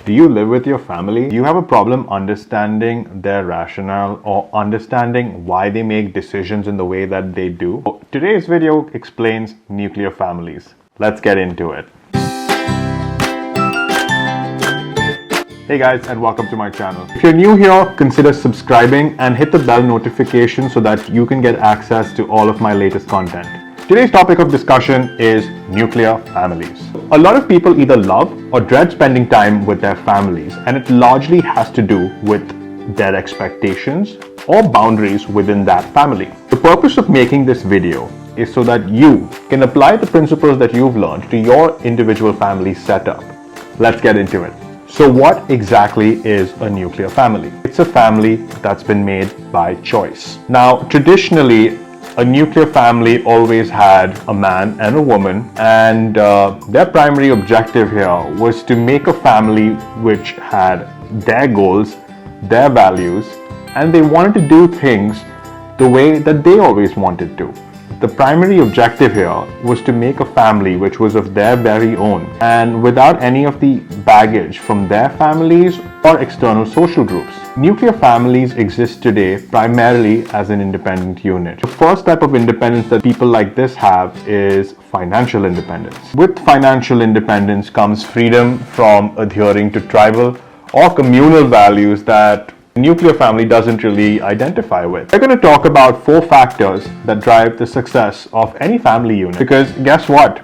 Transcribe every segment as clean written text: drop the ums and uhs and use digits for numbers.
Do you live with your family? Do you have a problem understanding their rationale or understanding why they make decisions in the way that they do? Today's video explains nuclear families. Let's get into it. Hey guys, and welcome to my channel. If you're new here, consider subscribing and hit the bell notification so that you can get access to all of my latest content. Today's topic of discussion is nuclear families. A lot of people either love or dread spending time with their families, and it largely has to do with their expectations or boundaries within that family. The purpose of making this video is so that you can apply the principles that you've learned to your individual family setup. Let's get into it. So what exactly is a nuclear family? It's a family that's been made by choice. Now, traditionally, a nuclear family always had a man and a woman, and their primary objective here was to make a family which had their goals, their values, and they wanted to do things the way that they always wanted to. The primary objective here was to make a family which was of their very own and without any of the baggage from their families or external social groups. Nuclear families exist today primarily as an independent unit. The first type of independence that people like this have is financial independence. With financial independence comes freedom from adhering to tribal or communal values that a nuclear family doesn't really identify with. We're going to talk about 4 factors that drive the success of any family unit. Because guess what?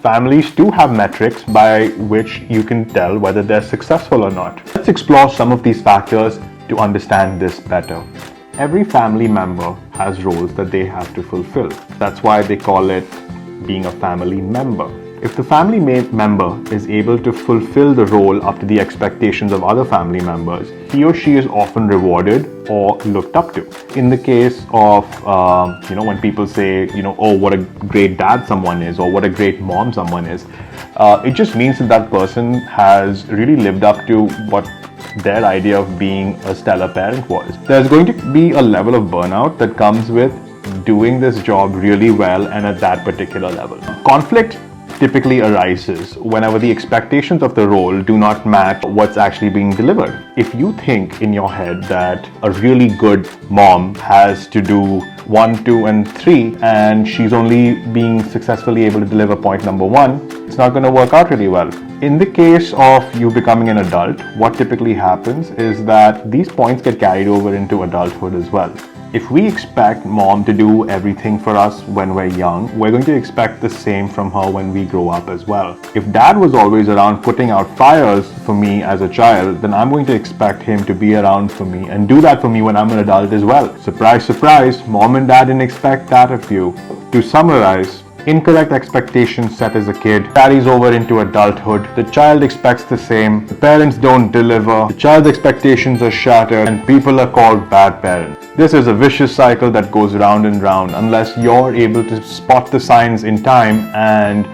Families do have metrics by which you can tell whether they're successful or not. Let's explore some of these factors to understand this better. Every family member has roles that they have to fulfill. That's why they call it being a family member. If the family member is able to fulfill the role up to the expectations of other family members, he or she is often rewarded or looked up to. In the case of, when people say, oh, what a great dad someone is, or what a great mom someone is, it just means that that person has really lived up to what their idea of being a stellar parent was. There's going to be a level of burnout that comes with doing this job really well and at that particular level. Conflict typically arises whenever the expectations of the role do not match what's actually being delivered. If you think in your head that a really good mom has to do 1, 2, and 3, and she's only being successfully able to deliver point number 1, it's not going to work out really well. In the case of you becoming an adult, what typically happens is that these points get carried over into adulthood as well. If we expect mom to do everything for us when we're young, we're going to expect the same from her when we grow up as well. If dad was always around putting out fires for me as a child, then I'm going to expect him to be around for me and do that for me when I'm an adult as well. Surprise, surprise, mom and dad didn't expect that of you. To summarize, incorrect expectations set as a kid carries over into adulthood. The child expects the same, the parents don't deliver, the child's expectations are shattered, and people are called bad parents. This is a vicious cycle that goes round and round unless you're able to spot the signs in time and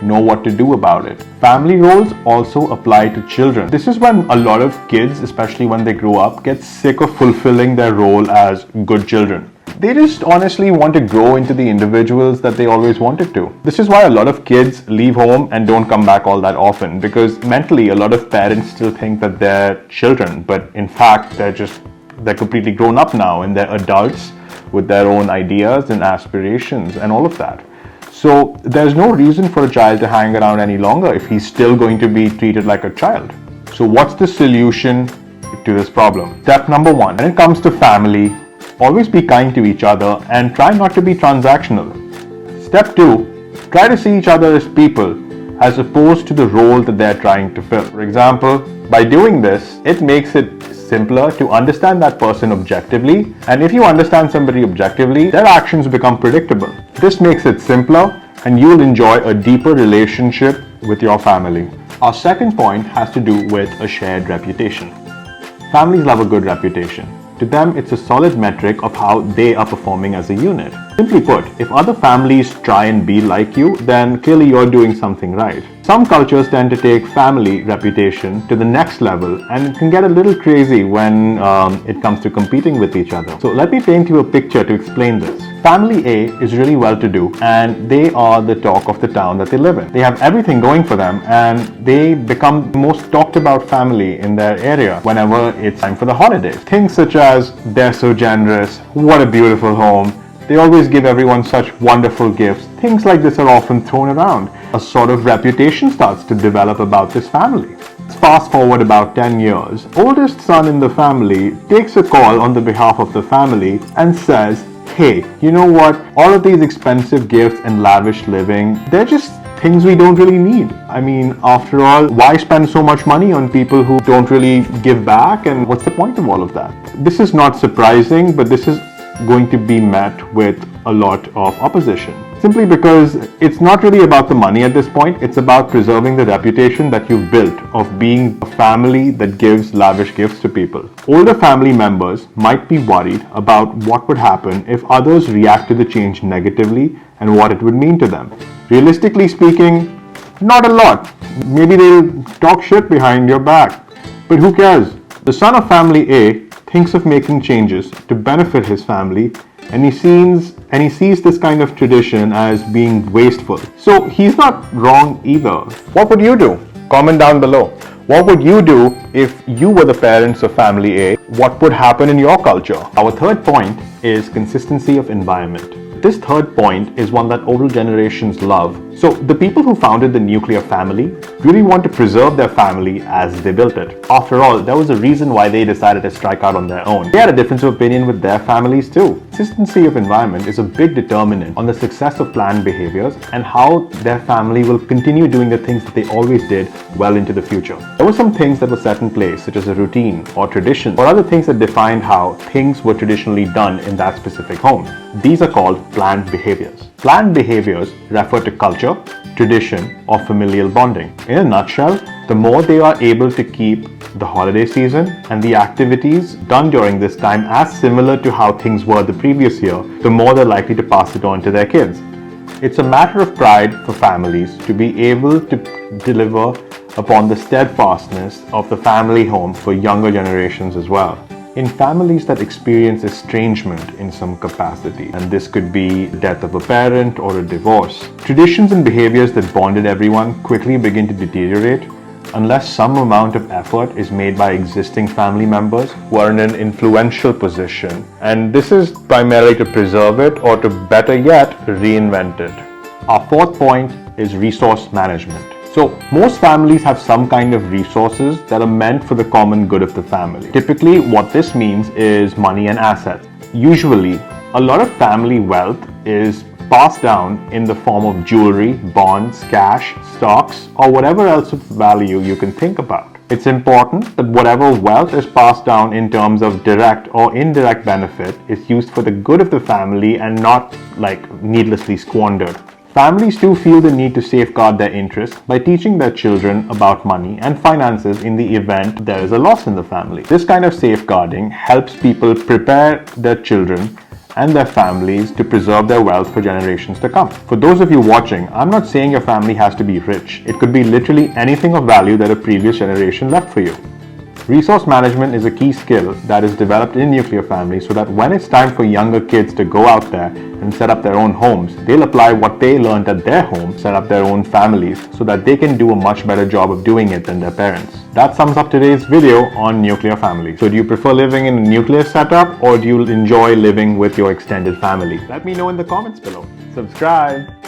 know what to do about it. Family roles also apply to children. This is when a lot of kids, especially when they grow up, get sick of fulfilling their role as good children. They just honestly want to grow into the individuals that they always wanted to. This is why a lot of kids leave home and don't come back all that often, because mentally a lot of parents still think that they're children, but in fact they're completely grown up now and they're adults with their own ideas and aspirations and all of that. So there's no reason for a child to hang around any longer if he's still going to be treated like a child. So what's the solution to this problem? Step number 1, when it comes to family, always be kind to each other and try not to be transactional. Step 2, try to see each other as people as opposed to the role that they're trying to fill. For example, by doing this, it makes it simpler to understand that person objectively, and if you understand somebody objectively, their actions become predictable. This makes it simpler and you'll enjoy a deeper relationship with your family. Our second point has to do with a shared reputation. Families love a good reputation. To them, it's a solid metric of how they are performing as a unit. Simply put, if other families try and be like you, then clearly you're doing something right. Some cultures tend to take family reputation to the next level, and it can get a little crazy when it comes to competing with each other. So let me paint you a picture to explain this. Family A is really well-to-do, and they are the talk of the town that they live in. They have everything going for them, and they become the most talked about family in their area whenever it's time for the holidays. Things such as, they're so generous, what a beautiful home, they always give everyone such wonderful gifts. Things like this are often thrown around. A sort of reputation starts to develop about this family. Let's fast forward about 10 years. Oldest son in the family takes a call on the behalf of the family and says, hey, you know what? All of these expensive gifts and lavish living, they're just things we don't really need. I mean, after all, why spend so much money on people who don't really give back? And what's the point of all of that? This is not surprising, but this is going to be met with a lot of opposition. Simply because it's not really about the money at this point, it's about preserving the reputation that you've built of being a family that gives lavish gifts to people. Older family members might be worried about what would happen if others react to the change negatively and what it would mean to them. Realistically speaking, not a lot. Maybe they'll talk shit behind your back, but who cares? The son of family A thinks of making changes to benefit his family, and he sees this kind of tradition as being wasteful. So he's not wrong either. What would you do? Comment down below. What would you do if you were the parents of family A? What would happen in your culture? Our third point is consistency of environment. This third point is one that older generations love. So the people who founded the nuclear family really want to preserve their family as they built it. After all, there was a reason why they decided to strike out on their own. They had a difference of opinion with their families too. Consistency of environment is a big determinant on the success of planned behaviors and how their family will continue doing the things that they always did well into the future. There were some things that were set in place, such as a routine or tradition, or other things that defined how things were traditionally done in that specific home. These are called planned behaviors. Planned behaviors refer to culture, tradition, or familial bonding. In a nutshell, the more they are able to keep the holiday season and the activities done during this time as similar to how things were the previous year, the more they're likely to pass it on to their kids. It's a matter of pride for families to be able to deliver upon the steadfastness of the family home for younger generations as well. In families that experience estrangement in some capacity, and this could be the death of a parent or a divorce, traditions and behaviors that bonded everyone quickly begin to deteriorate unless some amount of effort is made by existing family members who are in an influential position. And this is primarily to preserve it or to, better yet, reinvent it. Our fourth point is resource management. So most families have some kind of resources that are meant for the common good of the family. Typically, what this means is money and assets. Usually, a lot of family wealth is passed down in the form of jewelry, bonds, cash, stocks, or whatever else of value you can think about. It's important that whatever wealth is passed down in terms of direct or indirect benefit is used for the good of the family and not needlessly squandered. Families too feel the need to safeguard their interests by teaching their children about money and finances in the event there is a loss in the family. This kind of safeguarding helps people prepare their children and their families to preserve their wealth for generations to come. For those of you watching, I'm not saying your family has to be rich. It could be literally anything of value that a previous generation left for you. Resource management is a key skill that is developed in nuclear families so that when it's time for younger kids to go out there and set up their own homes, they'll apply what they learned at their home, set up their own families, so that they can do a much better job of doing it than their parents. That sums up today's video on nuclear families. So do you prefer living in a nuclear setup or do you enjoy living with your extended family? Let me know in the comments below. Subscribe!